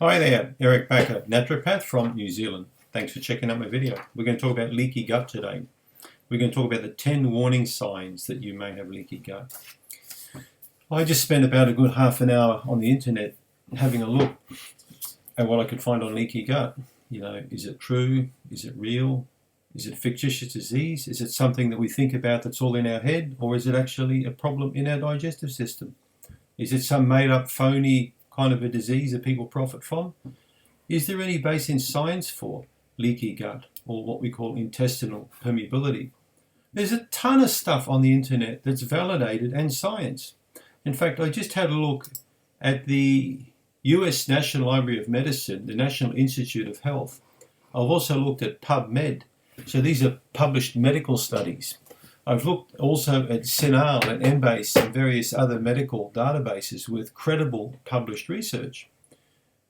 Hi there, Eric Bakker, naturopath from New Zealand. Thanks for checking out my video. We're going to talk about leaky gut today. We're going to talk about the 10 warning signs that you may have leaky gut. I just spent about a good half an hour on the internet having a look at what I could find on leaky gut. Is it true? Is it real? Is it fictitious disease? Is it something that we think about that's all in our head? Or is it actually a problem in our digestive system? Is it some made-up, phony kind of a disease that people profit from? Is there any base in science for leaky gut, or what we call intestinal permeability? There's a ton of stuff on the internet that's validated and science. In fact, I just had a look at the US National Library of Medicine, the National Institute of Health. I've also looked at PubMed. So these are published medical studies. I've looked also at Intestinal and Embase and various other medical databases with credible published research.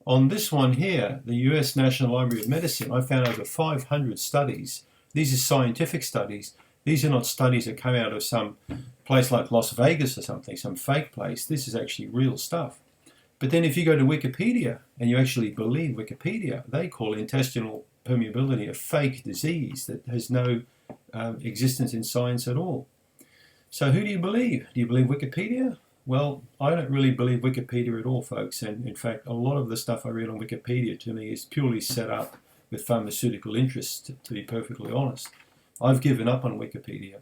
On this one here, the US National Library of Medicine, I found over 500 studies. These are scientific studies. These are not studies that come out of some place like Las Vegas or something, some fake place. This is actually real stuff. But then if you go to Wikipedia and you actually believe Wikipedia, they call intestinal permeability a fake disease that has no existence in science at all. So who do you believe? Do you believe Wikipedia? Well, I don't really believe Wikipedia at all, folks. And in fact, a lot of the stuff I read on Wikipedia to me is purely set up with pharmaceutical interests, to be perfectly honest. I've given up on Wikipedia.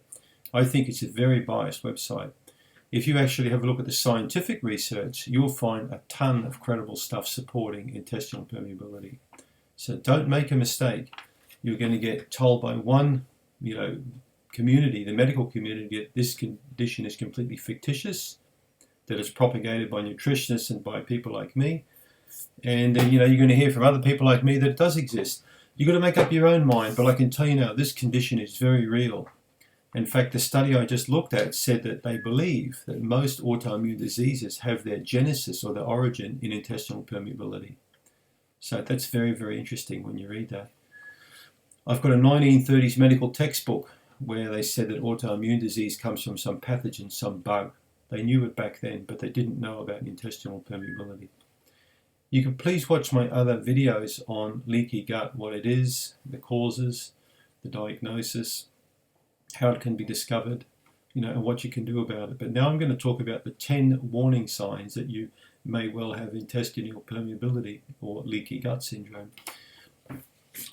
I think it's a very biased website. If you actually have a look at the scientific research, you'll find a ton of credible stuff supporting intestinal permeability. So don't make a mistake. You're going to get told by one community, the medical community, that this condition is completely fictitious, that it's propagated by nutritionists and by people like me. And then, you're going to hear from other people like me that it does exist. You've got to make up your own mind, but I can tell you now, this condition is very real. In fact, the study I just looked at said that they believe that most autoimmune diseases have their genesis or their origin in intestinal permeability. So that's very, very interesting when you read that. I've got a 1930s medical textbook where they said that autoimmune disease comes from some pathogen, some bug. They knew it back then, but they didn't know about intestinal permeability. You can please watch my other videos on leaky gut, what it is, the causes, the diagnosis, how it can be discovered, and what you can do about it. But now I'm going to talk about the 10 warning signs that you may well have intestinal permeability or leaky gut syndrome.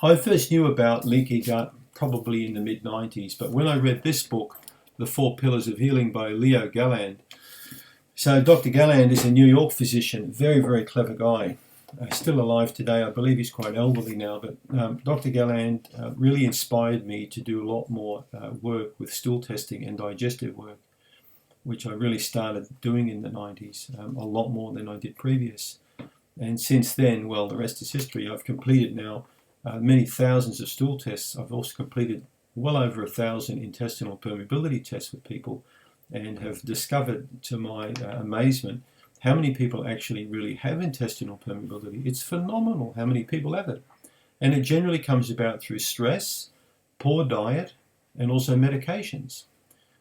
I first knew about leaky gut probably in the mid-90s, but when I read this book, The 4 Pillars of Healing by Leo Galland. So Dr. Galland is a New York physician, very, very clever guy. Still alive today. I believe he's quite elderly now, but Dr. Galland really inspired me to do a lot more work with stool testing and digestive work, which I really started doing in the 90s, a lot more than I did previous. And since then, well, the rest is history. I've completed now many thousands of stool tests. I've also completed well over 1,000 intestinal permeability tests with people, and have discovered, to my amazement, how many people actually really have intestinal permeability. It's phenomenal how many people have it. And it generally comes about through stress, poor diet, and also medications.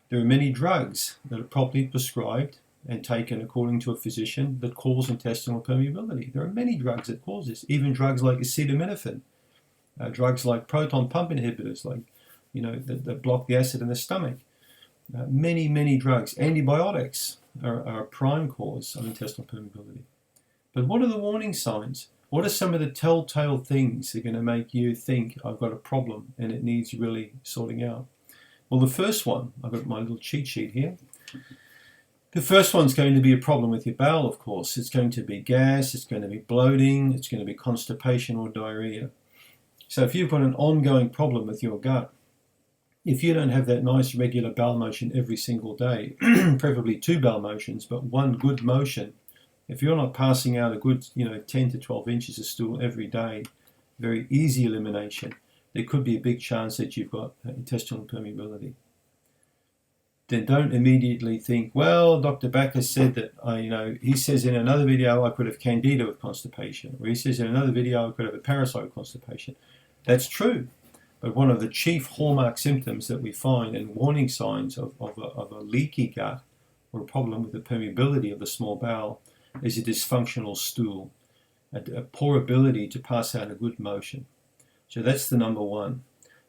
There are many drugs that are properly prescribed and taken according to a physician that cause intestinal permeability. There are many drugs that cause this, even drugs like acetaminophen, drugs like proton pump inhibitors, like that block the acid in the stomach. Many drugs. Antibiotics are a prime cause of intestinal permeability. But what are the warning signs? What are some of the telltale things that are going to make you think I've got a problem and it needs really sorting out? Well, the first one, I've got my little cheat sheet here. The first one's going to be a problem with your bowel, of course. It's going to be gas, it's going to be bloating, it's going to be constipation or diarrhea. So if you've got an ongoing problem with your gut, if you don't have that nice regular bowel motion every single day, preferably 2 bowel motions, but 1 good motion, if you're not passing out a good 10 to 12 inches of stool every day, very easy elimination, there could be a big chance that you've got intestinal permeability. Then don't immediately think, well, Dr. Bakker said that, he says in another video I could have Candida with constipation, or he says in another video I could have a parasite with constipation. That's true. But one of the chief hallmark symptoms that we find and warning signs of a leaky gut or a problem with the permeability of the small bowel is a dysfunctional stool. a poor ability to pass out a good motion. So that's the number one.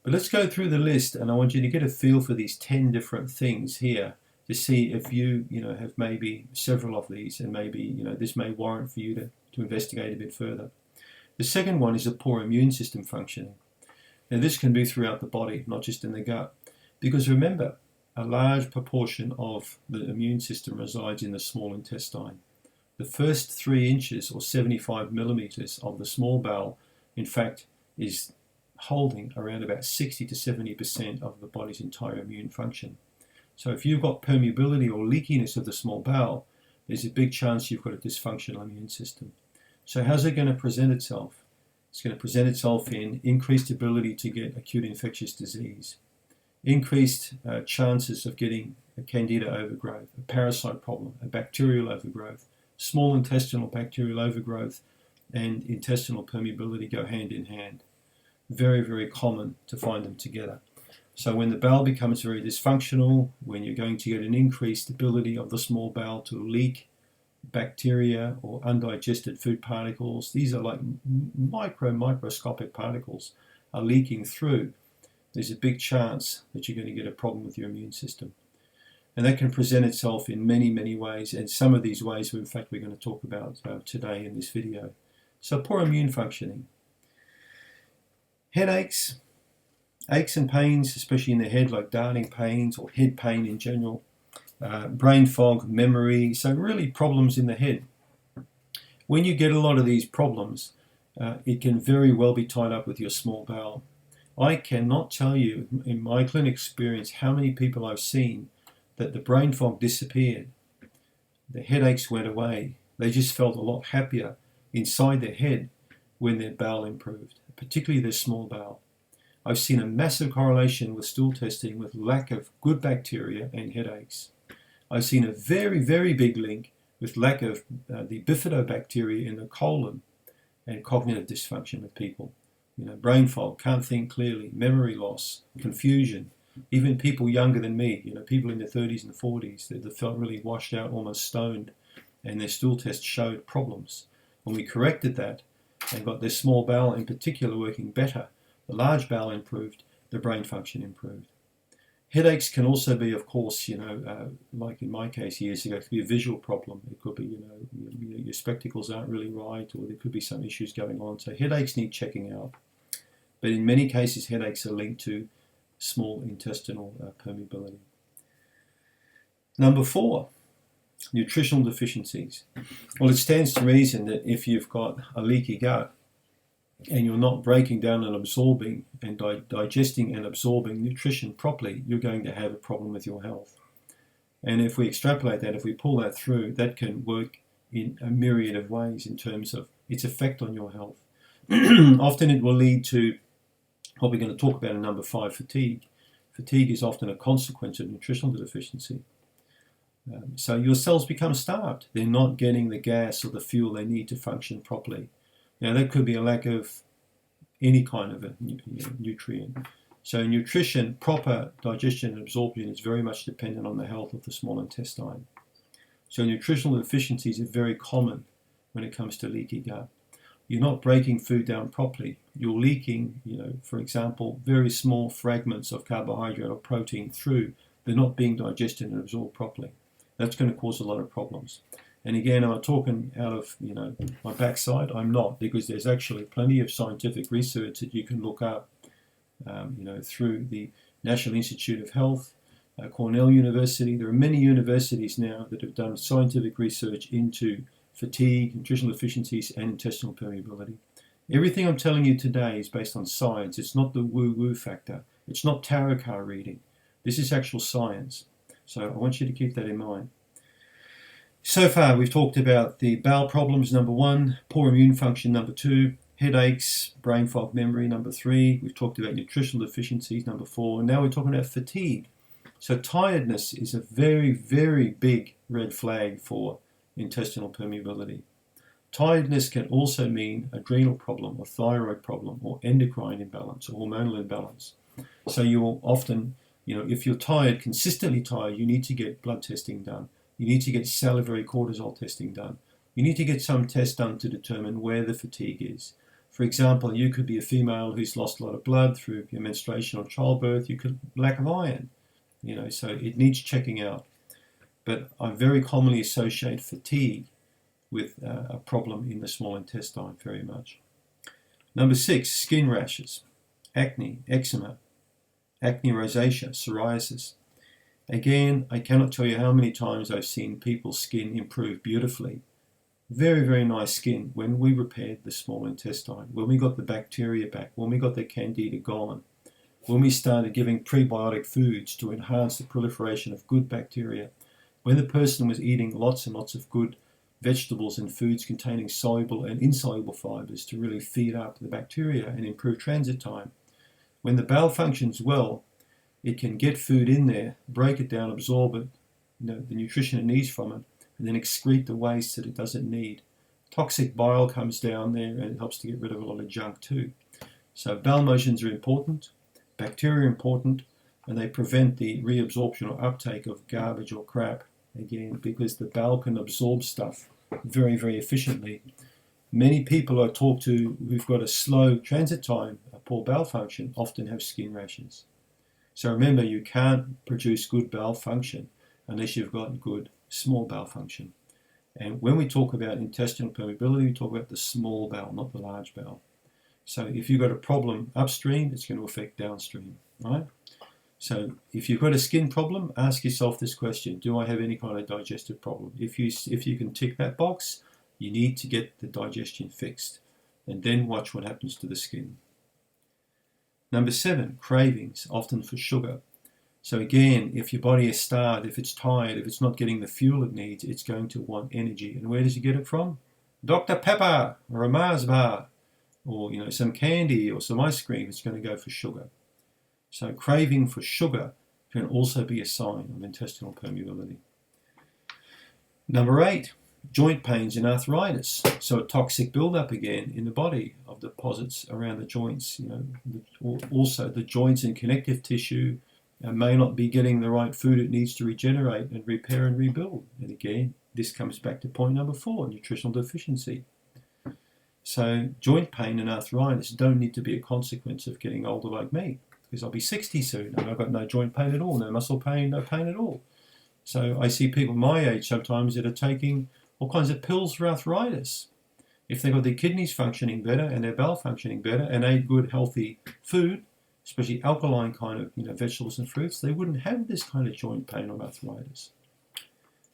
But let's go through the list, and I want you to get a feel for these 10 different things here to see if you have maybe several of these, and maybe this may warrant for you to investigate a bit further. The second one is a poor immune system functioning. Now this can be throughout the body, not just in the gut, because remember, a large proportion of the immune system resides in the small intestine. The first 3 inches or 75 millimeters of the small bowel, in fact, is holding around about 60 to 70% of the body's entire immune function. So if you've got permeability or leakiness of the small bowel, there's a big chance you've got a dysfunctional immune system. So how's it going to present itself? It's going to present itself in increased ability to get acute infectious disease, increased chances of getting a Candida overgrowth, a parasite problem, a bacterial overgrowth. Small intestinal bacterial overgrowth and intestinal permeability go hand in hand. Very, very common to find them together. So when the bowel becomes very dysfunctional, when you're going to get an increased ability of the small bowel to leak bacteria or undigested food particles, these are like microscopic particles are leaking through, there's a big chance that you're going to get a problem with your immune system. And that can present itself in many, many ways, and some of these ways, in fact, we're going to talk about today in this video. So poor immune functioning. Headaches, aches and pains, especially in the head, like darting pains or head pain in general. Brain fog, memory, so really problems in the head. When you get a lot of these problems, it can very well be tied up with your small bowel. I cannot tell you, in my clinic experience, how many people I've seen that the brain fog disappeared, the headaches went away, they just felt a lot happier inside their head when their bowel improved, particularly their small bowel. I've seen a massive correlation with stool testing with lack of good bacteria and headaches. I've seen a very, very big link with lack of the bifidobacteria in the colon and cognitive dysfunction with people. Brain fog, can't think clearly, memory loss, confusion. Even people younger than me, people in their 30s and 40s, they felt really washed out, almost stoned, and their stool test showed problems. When we corrected that and got their small bowel in particular working better, the large bowel improved, the brain function improved. Headaches can also be, of course, like in my case years ago, it could be a visual problem. It could be, your spectacles aren't really right, or there could be some issues going on. So headaches need checking out. But in many cases, headaches are linked to small intestinal permeability. Number 4, nutritional deficiencies. Well, it stands to reason that if you've got a leaky gut and you're not breaking down and absorbing and digesting and absorbing nutrition properly, you're going to have a problem with your health. And if we extrapolate that, if we pull that through, that can work in a myriad of ways in terms of its effect on your health. Often it will lead to what we're going to talk about in number 5, fatigue. Fatigue is often a consequence of nutritional deficiency. So your cells become starved. They're not getting the gas or the fuel they need to function properly. Now that could be a lack of any kind of a nutrient. So nutrition, proper digestion and absorption is very much dependent on the health of the small intestine. So nutritional deficiencies are very common when it comes to leaky gut. You're not breaking food down properly. You're leaking, for example, very small fragments of carbohydrate or protein through. They're not being digested and absorbed properly. That's going to cause a lot of problems. And again, am I talking out of my backside? I'm not, because there's actually plenty of scientific research that you can look up, through the National Institute of Health, Cornell University. There are many universities now that have done scientific research into fatigue, nutritional deficiencies, and intestinal permeability. Everything I'm telling you today is based on science. It's not the woo-woo factor. It's not tarot card reading. This is actual science. So I want you to keep that in mind. So far, we've talked about the bowel problems, number 1, poor immune function, number 2, headaches, brain fog, memory, number 3. We've talked about nutritional deficiencies, number 4. And now we're talking about fatigue. So tiredness is a very, very big red flag for intestinal permeability. Tiredness can also mean adrenal problem or thyroid problem or endocrine imbalance or hormonal imbalance. So you will often, if you're tired, consistently tired, you need to get blood testing done. You need to get salivary cortisol testing done. You need to get some tests done to determine where the fatigue is. For example, you could be a female who's lost a lot of blood through your menstruation or childbirth. You could lack of iron, so it needs checking out. But I very commonly associate fatigue with a problem in the small intestine very much. Number 6, skin rashes, acne, eczema, acne rosacea, psoriasis. Again, I cannot tell you how many times I've seen people's skin improve beautifully. Very, very nice skin when we repaired the small intestine, when we got the bacteria back, when we got the Candida gone, when we started giving prebiotic foods to enhance the proliferation of good bacteria, when the person was eating lots and lots of good vegetables and foods containing soluble and insoluble fibers to really feed up the bacteria and improve transit time. When the bowel functions well, it can get food in there, break it down, absorb it, the nutrition it needs from it, and then excrete the waste that it doesn't need. Toxic bile comes down there and it helps to get rid of a lot of junk too. So bowel motions are important, bacteria are important, and they prevent the reabsorption or uptake of garbage or crap, again, because the bowel can absorb stuff very, very efficiently. Many people I talk to who've got a slow transit time, a poor bowel function, often have skin rashes. So remember, you can't produce good bowel function unless you've got good small bowel function. And when we talk about intestinal permeability, we talk about the small bowel, not the large bowel. So if you've got a problem upstream, it's going to affect downstream, right? So if you've got a skin problem, ask yourself this question: do I have any kind of digestive problem? If you can tick that box, you need to get the digestion fixed, and then watch what happens to the skin. Number 7, cravings, often for sugar. So again, if your body is starved, if it's tired, if it's not getting the fuel it needs, it's going to want energy. And where does it get it from? Dr. Pepper, or a Mars bar, or some candy or some ice cream. It's going to go for sugar. So craving for sugar can also be a sign of intestinal permeability. Number 8, joint pains and arthritis. So a toxic buildup again in the body of deposits around the joints. Also the joints and connective tissue may not be getting the right food it needs to regenerate and repair and rebuild. And again, this comes back to point number 4, nutritional deficiency. So joint pain and arthritis don't need to be a consequence of getting older like me, because I'll be 60 soon and I've got no joint pain at all, no muscle pain, no pain at all. So I see people my age sometimes that are taking all kinds of pills for arthritis. If they've got their kidneys functioning better and their bowel functioning better and ate good healthy food, especially alkaline kind of vegetables and fruits, they wouldn't have this kind of joint pain or arthritis.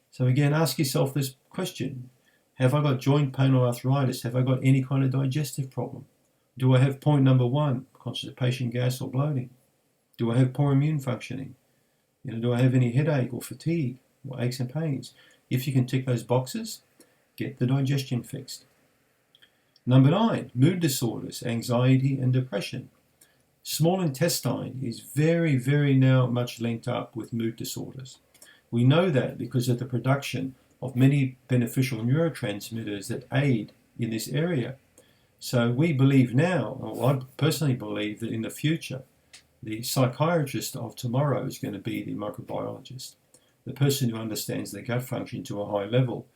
So again, ask yourself this question: have I got joint pain or arthritis? Have I got any kind of digestive problem? Do I have point number 1, constipation, gas or bloating? Do I have poor immune functioning? Do I have any headache or fatigue or aches and pains? If you can tick those boxes, get the digestion fixed. Number 9, mood disorders, anxiety and depression. Small intestine is very, very now much linked up with mood disorders. We know that because of the production of many beneficial neurotransmitters that aid in this area. So we believe now, or I personally believe, that in the future, the psychiatrist of tomorrow is going to be the microbiologist, the person who understands the gut function to a high level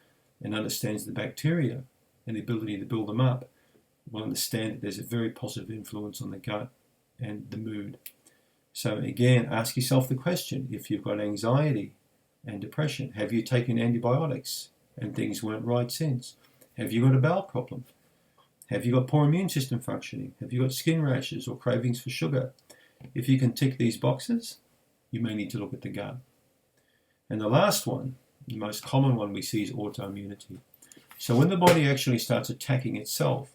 and understands the bacteria and the ability to build them up, will understand that there's a very positive influence on the gut and the mood. So again, ask yourself the question: if you've got anxiety and depression, have you taken antibiotics and things weren't right since? Have you got a bowel problem? Have you got poor immune system functioning? Have you got skin rashes or cravings for sugar? If you can tick these boxes, you may need to look at the gut. And the last one, the most common one we see, is autoimmunity. So when the body actually starts attacking itself,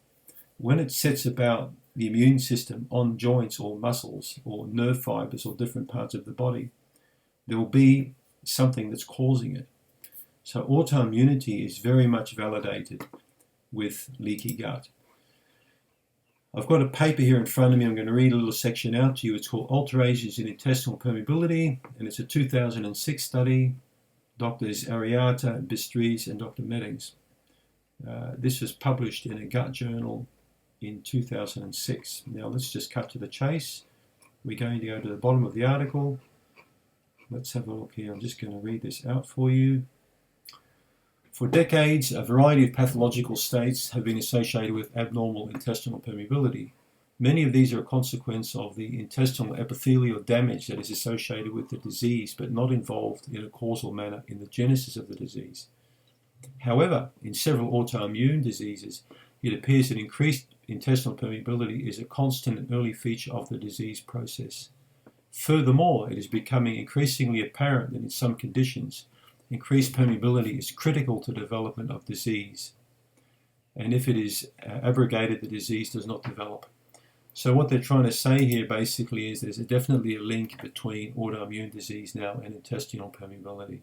when it sets about the immune system on joints or muscles or nerve fibers or different parts of the body, there will be something that's causing it. So autoimmunity is very much validated with leaky gut. I've got a paper here in front of me. I'm going to read a little section out to you. It's called Alterations in Intestinal Permeability, and it's a 2006 study. Doctors Ariata, Bistries, and Dr. Meddings. This was published in a gut journal in 2006. Now let's just cut to the chase. We're going to go to the bottom of the article. Let's have a look here. I'm just going to read this out for you. For decades, a variety of pathological states have been associated with abnormal intestinal permeability. Many of these are a consequence of the intestinal epithelial damage that is associated with the disease, but not involved in a causal manner in the genesis of the disease. However, in several autoimmune diseases, it appears that increased intestinal permeability is a constant and early feature of the disease process. Furthermore, it is becoming increasingly apparent that in some conditions, increased permeability is critical to development of disease. And if it is abrogated, the disease does not develop. So what they're trying to say here basically is there's definitely a link between autoimmune disease now and intestinal permeability.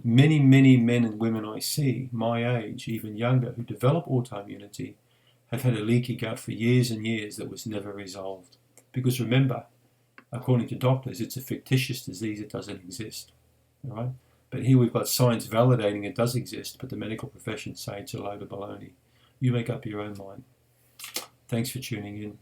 Many men and women I see, my age, even younger, who develop autoimmunity have had a leaky gut for years and years that was never resolved. Because remember, according to doctors, it's a fictitious disease, it doesn't exist. All right? But here we've got science validating it does exist, but the medical profession say it's a load of baloney. You make up your own mind. Thanks for tuning in.